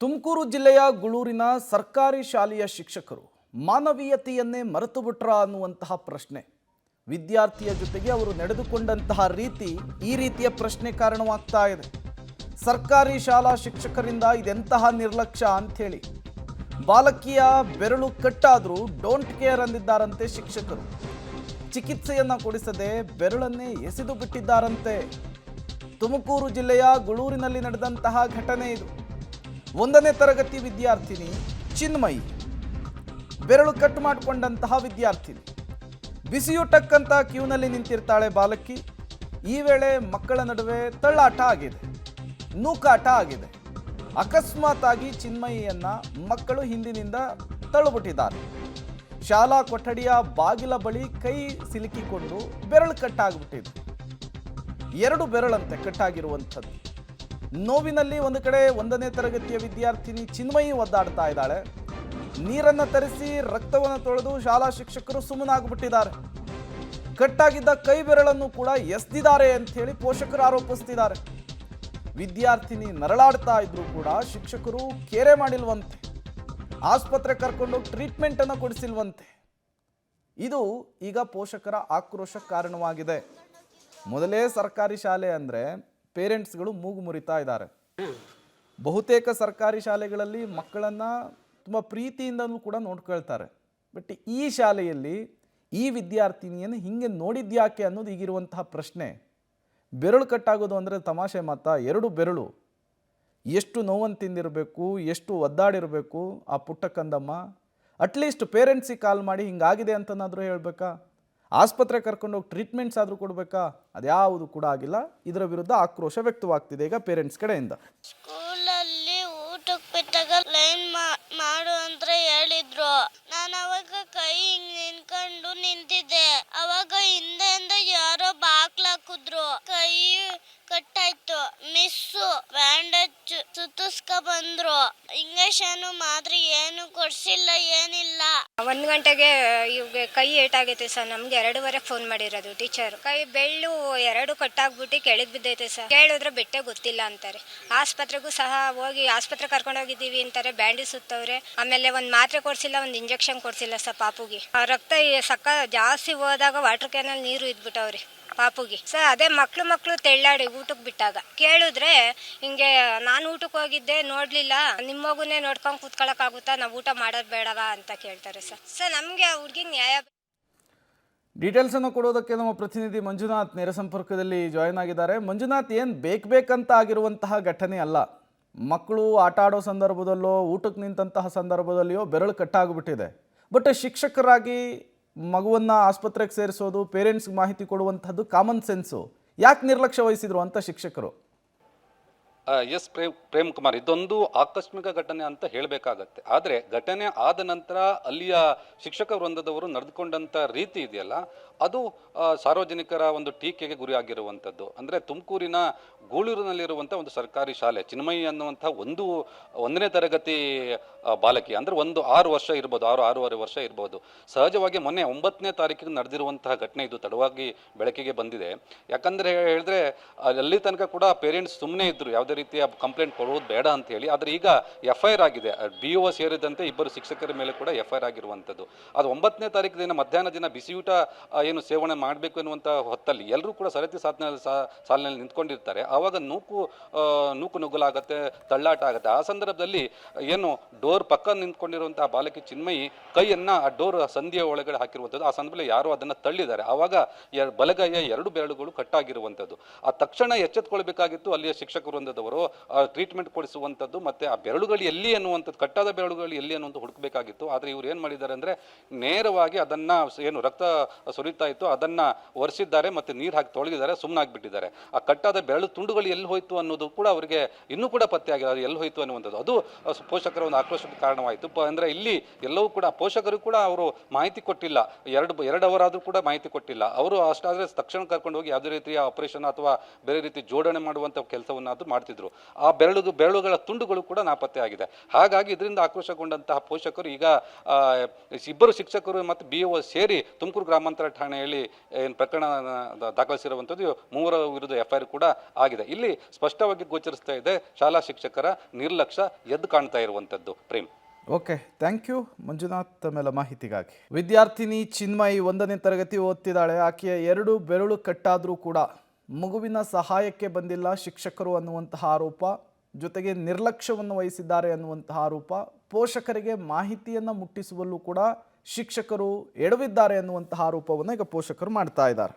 ತುಮಕೂರು ಜಿಲ್ಲೆಯ ಗುಳೂರಿನ ಸರ್ಕಾರಿ ಶಾಲೆಯ ಶಿಕ್ಷಕರು ಮಾನವೀಯತೆಯನ್ನೇ ಮರೆತು ಬಿಟ್ರ ಅನ್ನುವಂತಹ ಪ್ರಶ್ನೆ. ವಿದ್ಯಾರ್ಥಿಯ ಜೊತೆಗೆ ಅವರು ನಡೆದುಕೊಂಡಂತಹ ರೀತಿ ಈ ರೀತಿಯ ಪ್ರಶ್ನೆ ಕಾರಣವಾಗ್ತಾ ಇದೆ. ಸರ್ಕಾರಿ ಶಾಲಾ ಶಿಕ್ಷಕರಿಂದ ಇದೆಂತಹ ನಿರ್ಲಕ್ಷ್ಯ ಅಂಥೇಳಿ ಬಾಲಕಿಯ ಬೆರಳು ಕಟ್ಟಾದರೂ ಡೋಂಟ್ ಕೇರ್ ಅಂದಿದ್ದಾರಂತೆ ಶಿಕ್ಷಕರು. ಚಿಕಿತ್ಸೆಯನ್ನ ಕೊಡಿಸದೆ ಬೆರಳನ್ನೇ ಎಸೆದು ಬಿಟ್ಟಿದ್ದಾರಂತೆ. ತುಮಕೂರು ಜಿಲ್ಲೆಯ ಗುಳೂರಿನಲ್ಲಿ ನಡೆದಂತಹ ಘಟನೆ ಇದು. 1ನೇ ತರಗತಿ ವಿದ್ಯಾರ್ಥಿನಿ ಚಿನ್ಮಯಿ, ಬೆರಳು ಕಟ್ ಮಾಡಿಕೊಂಡಂತಹ ವಿದ್ಯಾರ್ಥಿನಿ. ಬಿಸಿಯೂಟಕ್ಕಂತ ಕ್ಯೂನಲ್ಲಿ ನಿಂತಿರ್ತಾಳೆ ಬಾಲಕಿ. ಈ ವೇಳೆ ಮಕ್ಕಳ ನಡುವೆ ತಳ್ಳಾಟ ಆಗಿದೆ, ನೂಕಾಟ ಆಗಿದೆ. ಅಕಸ್ಮಾತ್ ಆಗಿ ಚಿನ್ಮಯಿಯನ್ನ ಮಕ್ಕಳು ಹಿಂದಿನಿಂದ ತಳ್ಳಿಬಿಟ್ಟಿದ್ದಾರೆ. ಶಾಲಾ ಕೊಠಡಿಯ ಬಾಗಿಲ ಬಳಿ ಕೈ ಸಿಲುಕಿಕೊಂಡು ಬೆರಳು ಕಟ್ಟಾಗ್ಬಿಟ್ಟಿದೆ. 2 ಬೆರಳಂತೆ ಕಟ್ಟಾಗಿರುವಂಥದ್ದು. ನೋವಿನಲ್ಲಿ ಒಂದು ಕಡೆ 1ನೇ ತರಗತಿಯ ವಿದ್ಯಾರ್ಥಿನಿ ಚಿನ್ಮಯಿ ಒದ್ದಾಡ್ತಾ ಇದ್ದಾಳೆ. ನೀರನ್ನು ತರಿಸಿ ರಕ್ತವನ್ನು ತೊಳೆದು ಶಾಲಾ ಶಿಕ್ಷಕರು ಸುಮ್ಮನಾಗ್ಬಿಟ್ಟಿದ್ದಾರೆ. ಕಟ್ಟಾಗಿದ್ದ ಕೈ ಬೆರಳನ್ನು ಕೂಡ ಎಸ್ದಿದ್ದಾರೆ ಅಂತ ಹೇಳಿ ಪೋಷಕರು ಆರೋಪಿಸ್ತಿದ್ದಾರೆ. ವಿದ್ಯಾರ್ಥಿನಿ ನರಳಾಡ್ತಾ ಇದ್ರು ಕೂಡ ಶಿಕ್ಷಕರು ಕೇರೆ ಮಾಡಿಲ್ವಂತೆ. ಆಸ್ಪತ್ರೆ ಕರ್ಕೊಂಡೋಗಿ ಟ್ರೀಟ್ಮೆಂಟ್ ಅನ್ನು ಕೊಡಿಸಿಲ್ವಂತೆ. ಇದು ಈಗ ಪೋಷಕರ ಆಕ್ರೋಶ ಕಾರಣವಾಗಿದೆ. ಮೊದಲೇ ಸರ್ಕಾರಿ ಶಾಲೆ ಅಂದರೆ ಪೇರೆಂಟ್ಸ್ಗಳು ಮೂಗು ಮುರಿತಾ ಇದ್ದಾರೆ. ಬಹುತೇಕ ಸರ್ಕಾರಿ ಶಾಲೆಗಳಲ್ಲಿ ಮಕ್ಕಳನ್ನು ತುಂಬ ಪ್ರೀತಿಯಿಂದಲೂ ಕೂಡ ನೋಡ್ಕೊಳ್ತಾರೆ. ಬಟ್ ಈ ಶಾಲೆಯಲ್ಲಿ ಈ ವಿದ್ಯಾರ್ಥಿನಿಯನ್ನು ಹಿಂಗೆ ನೋಡಿದ್ಯಾಕೆ ಅನ್ನೋದು ಈಗಿರುವಂತಹ ಪ್ರಶ್ನೆ. ಬೆರಳು ಕಟ್ಟಾಗೋದು ಅಂದರೆ ತಮಾಷೆ ಮಾತಾ? 2 ಬೆರಳು ಎಷ್ಟು ನೋವನ್ನು ತಿಂದಿರಬೇಕು, ಎಷ್ಟು ಒದ್ದಾಡಿರಬೇಕು ಆ ಪುಟ್ಟ ಕಂದಮ್ಮ. ಅಟ್ಲೀಸ್ಟ್ ಪೇರೆಂಟ್ಸಿಗೆ ಕಾಲ್ ಮಾಡಿ ಹಿಂಗಾಗಿದೆ ಅಂತನಾದರೂ ಹೇಳಬೇಕಾ? ಆಸ್ಪತ್ರೆ ಕರ್ಕೊಂಡೋಗಿ ಟ್ರೀಟ್ಮೆಂಟ್ಸ್ ಆದರೂ ಕೊಡಬೇಕಾ? ಅದ್ಯಾವುದು ಕೂಡ ಆಗಿಲ್ಲ. ಇದರ ವಿರುದ್ಧ ಆಕ್ರೋಶ ವ್ಯಕ್ತವಾಗ್ತಿದೆ ಈಗ ಪೇರೆಂಟ್ಸ್ ಕಡೆಯಿಂದ. ಸ್ಕೂಲಲ್ಲಿ ಊಟಕ್ಕೆ ಬಿಟ್ಟಾಗ ಲೈನ್ ಮಾಡು ಅಂತ ಹೇಳಿದ್ರು. ನಾನು ಅವಾಗ ಕೈ ಹಿಂಗ್ ನಿಂತ್ಕೊಂಡು ನಿಂತಿದ್ದೆ. ಅವಾಗ ಹಿಂದೆಯಿಂದ ಯಾರೋ ಬಾಕ್ಲಾಕಿದ್ರು. ಕೈ ಕಟ್ಟಾಯ್ತು. ಮಿಸ್ಸು ಬ್ಯಾಂಡೇಜ್ ಸುತ್ತಿಸ್ಕ ಬಂದ್ರು. ಇಂಜೆಕ್ಷನ್ ಮಾತ್ರ ಏನು ಕೊಡ್ಸಿಲ್ಲ, ಏನಿಲ್ಲ. 1 ಗಂಟೆಗೆ ಇವ್ಗೆ ಕೈ ಏಟಾಗೈತೆ ಸರ್. ನಮ್ಗೆ 2:15 ಫೋನ್ ಮಾಡಿರೋದು ಟೀಚರ್. ಕೈ ಬೆಳ್ಳು 2 ಕಟ್ಟಾಗ್ಬಿಟ್ಟು ಕೆಳಗೆ ಬಿದ್ದೈತೆ ಸರ್. ಕೇಳಿದ್ರೆ ಬೆಟ್ಟೆ ಗೊತ್ತಿಲ್ಲ ಅಂತಾರೆ. ಆಸ್ಪತ್ರೆಗೂ ಸಹ ಹೋಗಿ ಆಸ್ಪತ್ರೆ ಕರ್ಕೊಂಡೋಗಿದ್ದೀವಿ ಅಂತಾರೆ. ಬ್ಯಾಂಡೇಜ್ ಸುತ್ತವ್ರೆ. ಆಮೇಲೆ ಒಂದು ಮಾತ್ರೆ ಕೊಡ್ಸಿಲ್ಲ, ಒಂದು ಇಂಜೆಕ್ಷನ್ ಕೊಡ್ಸಿಲ್ಲ ಸರ್ ಪಾಪುಗೆ. ರಕ್ತ ಜಾಸ್ತಿ ಹೋದಾಗ ವಾಟರ್ ಕ್ಯಾನಲ್ಲಿ ನೀರು ಇದ್ಬಿಟ್ಟವ್ರಿ ಪಾಪುಗೆ ಸರ್. ಅದೇ ಮಕ್ಳು ತೆಳ್ಳಾಡಿ ಊಟಕ್ಕೆ ಬಿಟ್ಟಾಗ ಕೇಳಿದ್ರೆ ಹಿಂಗೆ ನಾನು ಊಟಕ್ಕೆ ಹೋಗಿದ್ದೆ ನೋಡ್ಲಿಲ್ಲ, ನಿಮ್ಮ ಮಗುನೇ ನೋಡ್ಕೊಂಡು ಕೂತ್ಕೊಳ್ಳೋಕ್ಕಾಗುತ್ತಾ, ನಾವು ಊಟ ಮಾಡೋದು ಬೇಡವಾ ಅಂತ ಕೇಳ್ತಾರೆ ಸರ್. ನಮಗೆ ಆ ಹುಡುಗಿಗೆ ನ್ಯಾಯ. ಡೀಟೇಲ್ಸ್ ಅನ್ನು ಕೊಡೋದಕ್ಕೆ ನಮ್ಮ ಪ್ರತಿನಿಧಿ ಮಂಜುನಾಥ್ ನೇರ ಸಂಪರ್ಕದಲ್ಲಿ ಜಾಯ್ನ್ ಆಗಿದ್ದಾರೆ. ಮಂಜುನಾಥ್, ಏನು ಬೇಕಂತ ಆಗಿರುವಂತಹ ಘಟನೆ ಅಲ್ಲ. ಮಕ್ಕಳು ಆಟ ಆಡೋ ಸಂದರ್ಭದಲ್ಲೋ ಊಟಕ್ಕೆ ನಿಂತಹ ಸಂದರ್ಭದಲ್ಲಿಯೋ ಬೆರಳು ಕಟ್ಟಾಗ್ಬಿಟ್ಟಿದೆ. ಬಟ್ ಶಿಕ್ಷಕರಾಗಿ ಮಗುವನ್ನು ಆಸ್ಪತ್ರೆಗೆ ಸೇರಿಸೋದು, ಪೇರೆಂಟ್ಸ್ಗೆ ಮಾಹಿತಿ ಕೊಡುವಂಥದ್ದು ಕಾಮನ್ ಸೆನ್ಸು. ಯಾಕೆ ನಿರ್ಲಕ್ಷ್ಯ ವಹಿಸಿದ್ರು ಅಂತ ಶಿಕ್ಷಕರು? ಎಸ್ ಪ್ರೇಮ್ ಕುಮಾರ್, ಇದೊಂದು ಆಕಸ್ಮಿಕ ಘಟನೆ ಅಂತ ಹೇಳಬೇಕಾಗತ್ತೆ. ಆದರೆ ಘಟನೆ ಆದ ನಂತರ ಅಲ್ಲಿಯ ಶಿಕ್ಷಕ ವೃಂದದವರು ನಡೆದುಕೊಂಡಂಥ ರೀತಿ ಇದೆಯಲ್ಲ, ಅದು ಸಾರ್ವಜನಿಕರ ಒಂದು ಟೀಕೆಗೆ ಗುರಿಯಾಗಿರುವಂಥದ್ದು. ಅಂದರೆ ತುಮಕೂರಿನ ಗೂಳೂರಿನಲ್ಲಿರುವಂಥ ಒಂದು ಸರ್ಕಾರಿ ಶಾಲೆ ಚಿನ್ಮಯಿ ಅನ್ನುವಂಥ 1ನೇ ತರಗತಿ ಬಾಲಕಿ, ಅಂದರೆ 6 ವರ್ಷ ಇರ್ಬೋದು, 6-6.5 ವರ್ಷ ಇರ್ಬೋದು. ಸಹಜವಾಗಿ ಮೊನ್ನೆ 9ನೇ ತಾರೀಕಿಗೆ ನಡೆದಿರುವಂತಹ ಘಟನೆ ಇದು ತಡವಾಗಿ ಬೆಳಕಿಗೆ ಬಂದಿದೆ. ಯಾಕಂದರೆ ಹೇಳಿದ್ರೆ ಅಲ್ಲಿ ತನಕ ಕೂಡ ಪೇರೆಂಟ್ಸ್ ಸುಮ್ಮನೆ ಇದ್ದರು, ಯಾವುದೇ ರೀತಿಯ ಕಂಪ್ಲೇಂಟ್ ಕೊಡುವುದು ಬೇಡ ಅಂತ ಹೇಳಿ. ಆದರೆ ಈಗ FIR ಆಗಿದೆ. BO ಸೇರಿದಂತೆ 2 ಶಿಕ್ಷಕರ ಮೇಲೆ ಕೂಡ FIR ಆಗಿರುವಂಥದ್ದು. ಅದು 9ನೇ ತಾರೀಕು ದಿನ ಮಧ್ಯಾಹ್ನ ದಿನ ಬಿಸಿಯೂಟ ಏನು ಸೇವನೆ ಮಾಡಬೇಕು ಎನ್ನುವಂಥ ಹೊತ್ತಲ್ಲಿ ಎಲ್ಲರೂ ಕೂಡ ಸರತಿ ಸಾಲಿನಲ್ಲಿ ನಿಂತ್ಕೊಂಡಿರ್ತಾರೆ. ಆವಾಗ ನೂಕು ನುಗ್ಗಲಾಗತ್ತೆ, ತಳ್ಳಾಟ ಆಗುತ್ತೆ. ಆ ಸಂದರ್ಭದಲ್ಲಿ ಏನು ಡೋರ್ ಪಕ್ಕ ನಿಂತ್ಕೊಂಡಿರುವಂಥ ಬಾಲಕಿ ಚಿನ್ಮಯಿ ಕೈಯನ್ನು ಆ ಡೋರ್ ಸಂಧಿಯ ಒಳಗಡೆ ಹಾಕಿರುವಂಥದ್ದು. ಆ ಸಂದರ್ಭದಲ್ಲಿ ಯಾರೋ ಅದನ್ನು ತಳ್ಳಿದ್ದಾರೆ. ಆವಾಗ ಬಲಗೈಯ 2 ಬೆರಳುಗಳು ಕಟ್ಟಾಗಿರುವಂಥದ್ದು. ಆ ತಕ್ಷಣ ಎಚ್ಚೆತ್ಕೊಳ್ಬೇಕಾಗಿತ್ತು ಅಲ್ಲಿಯ ಶಿಕ್ಷಕರು ವೃಂದದವರು ಟ್ರೀಟ್ಮೆಂಟ್ ಕೊಡಿಸುವಂಥದ್ದು. ಮತ್ತು ಆ ಬೆರಳುಗಳು ಎಲ್ಲಿ ಅನ್ನುವಂಥದ್ದು, ಕಟ್ಟಾದ ಬೆರಳುಗಳು ಎಲ್ಲಿ ಅನ್ನುವಂಥ ಹುಡುಕಬೇಕಾಗಿತ್ತು. ಆದರೆ ಇವರು ಏನು ಮಾಡಿದ್ದಾರೆ ಅಂದರೆ ನೇರವಾಗಿ ಅದನ್ನು ಏನು ರಕ್ತ ಸುರಿತಾ ಇತ್ತು ಅದನ್ನು ಒರೆಸಿದ್ದಾರೆ ಮತ್ತು ನೀರು ಹಾಕಿ ತೊಳೆದಿದ್ದಾರೆ, ಸುಮ್ಮನಾಗಿಬಿಟ್ಟಿದ್ದಾರೆ. ಆ ಕಟ್ಟಾದ ಬೆರಳು ತುಂಡುಗಳು ಎಲ್ಲಿ ಹೋಯಿತು ಅನ್ನೋದು ಕೂಡ ಅವರಿಗೆ ಇನ್ನೂ ಕೂಡ ಪತ್ತೆ ಆಗಿಲ್ಲ, ಅದು ಎಲ್ಲಿ ಹೋಯಿತು ಅನ್ನುವಂಥದ್ದು. ಅದು ಪೋಷಕರ ಒಂದು ಆಕ್ರೋಶಕ್ಕೆ ಕಾರಣವಾಯಿತು. ಅಂದರೆ ಇಲ್ಲಿ ಎಲ್ಲವೂ ಕೂಡ ಪೋಷಕರು ಕೂಡ ಅವರು ಮಾಹಿತಿ ಕೊಟ್ಟಿಲ್ಲ. 2 ಅವರಾದರೂ ಕೂಡ ಮಾಹಿತಿ ಕೊಟ್ಟಿಲ್ಲ. ಅವರು ಅಷ್ಟಾದರೆ ತಕ್ಷಣ ಕರ್ಕೊಂಡು ಹೋಗಿ ಯಾವುದೇ ರೀತಿಯ ಆಪರೇಷನ್ ಅಥವಾ ಬೇರೆ ರೀತಿ ಜೋಡಣೆ ಮಾಡುವಂಥ ಕೆಲಸವನ್ನು ಅದು ಮಾಡ್ತಿದ್ರು. ಆ ಬೆರಳುಗಳ ತುಂಡುಗಳು ಕೂಡ ನಾಪತ್ತೆ ಆಗಿದೆ. ಹಾಗಾಗಿ ಇದರಿಂದ ಆಕ್ರೋಶಗೊಂಡಂತಹ ಪೋಷಕರು ಈಗ 2 ಶಿಕ್ಷಕರು ಮತ್ತು BO ಸೇರಿ ತುಮಕೂರು ಗ್ರಾಮಾಂತರ ಠಾಣೆಯಲ್ಲಿ ಏನು ಪ್ರಕರಣ ದಾಖಲಿಸಿರುವಂಥದ್ದು, 3 ವಿರುದ್ಧ FIR ಕೂಡ ಆಗಿದೆ. ಇಲ್ಲಿ ಸ್ಪಷ್ಟವಾಗಿ ಗೋಚರಿಸ್ತಾ ಇದೆ ಶಾಲಾ ಶಿಕ್ಷಕರ ನಿರ್ಲಕ್ಷ್ಯ ಎದ್ದು ಕಾಣ್ತಾ ಇರುವಂಥದ್ದು. Prem. Okay, thank you Manjunath ಮೇಲೆ ಮಾಹಿತಿಗಾಗಿ. ವಿದ್ಯಾರ್ಥಿನಿ ಚಿನ್ಮಯಿ 1ನೇ ತರಗತಿ ಓದ್ತಿದ್ದಾಳೆ. ಆಕೆಯ 2 ಬೆರಳು ಕಟ್ಟಾದರೂ ಕೂಡ ಮಗುವಿನ ಸಹಾಯಕ್ಕೆ ಬಂದಿಲ್ಲ ಶಿಕ್ಷಕರು ಅನ್ನುವಂತಹ ಆರೋಪ, ಜೊತೆಗೆ ನಿರ್ಲಕ್ಷ್ಯವನ್ನು ವಹಿಸಿದ್ದಾರೆ ಅನ್ನುವಂತಹ ಆರೋಪ, ಪೋಷಕರಿಗೆ ಮಾಹಿತಿಯನ್ನು ಮುಟ್ಟಿಸುವಲ್ಲೂ ಕೂಡ ಶಿಕ್ಷಕರು ಎಡವಿದ್ದಾರೆ ಅನ್ನುವಂತಹ ಆರೋಪವನ್ನು ಈಗ ಪೋಷಕರು ಮಾಡ್ತಾ ಇದ್ದಾರೆ.